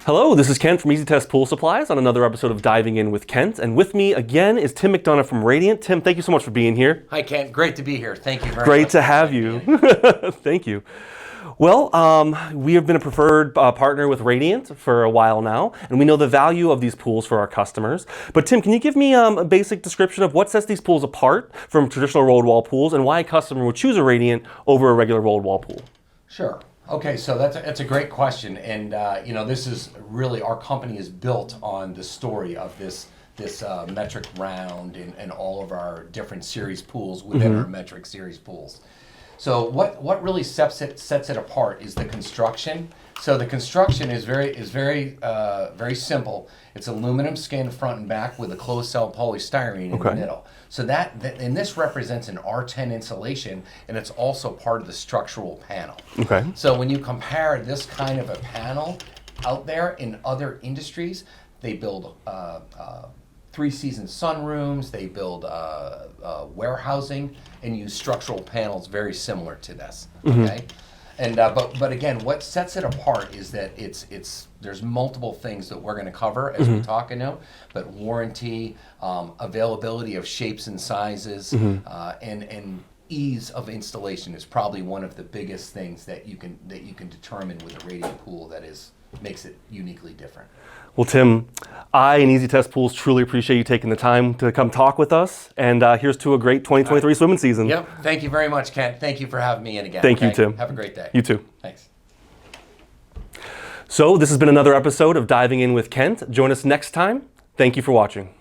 Hello, this is Kent from Easy Test Pool Supplies on another episode of Diving In with Kent. And with me again is Tim McDonough from Radiant. Tim, thank you so much for being here. Hi, Kent. Great to be here. Thank you very much. Great to have you. Thank you. Well, we have been a preferred partner with Radiant for a while now, and we know the value of these pools for our customers. But Tim, can you give me a basic description of what sets these pools apart from traditional rolled wall pools and why a customer would choose a Radiant over a regular rolled wall pool? Sure. Okay, so that's a great question, and this is really, our company is built on the story of this metric round and all of our different series pools within our metric series pools. So what really sets it apart is the construction. So the construction is very simple. It's aluminum skin front and back with a closed cell polystyrene in the middle. So and this represents an R10 insulation, and it's also part of the structural panel. Okay. So when you compare this kind of a panel out there in other industries, they build three-season sunrooms, they build warehousing, and use structural panels very similar to this. Okay. And but again, what sets it apart is that there's multiple things that we're going to cover as we talk about, but warranty, availability of shapes and sizes, and ease of installation is probably one of the biggest things that you can determine with a Radiant pool that makes it uniquely different. Well, Tim, I and Easy Test Pools truly appreciate you taking the time to come talk with us. And here's to a great 2023 swimming season. Yep. Thank you very much, Kent. Thank you for having me in again. Thank you, Tim. Have a great day. You too. Thanks. So this has been another episode of Diving In with Kent. Join us next time. Thank you for watching.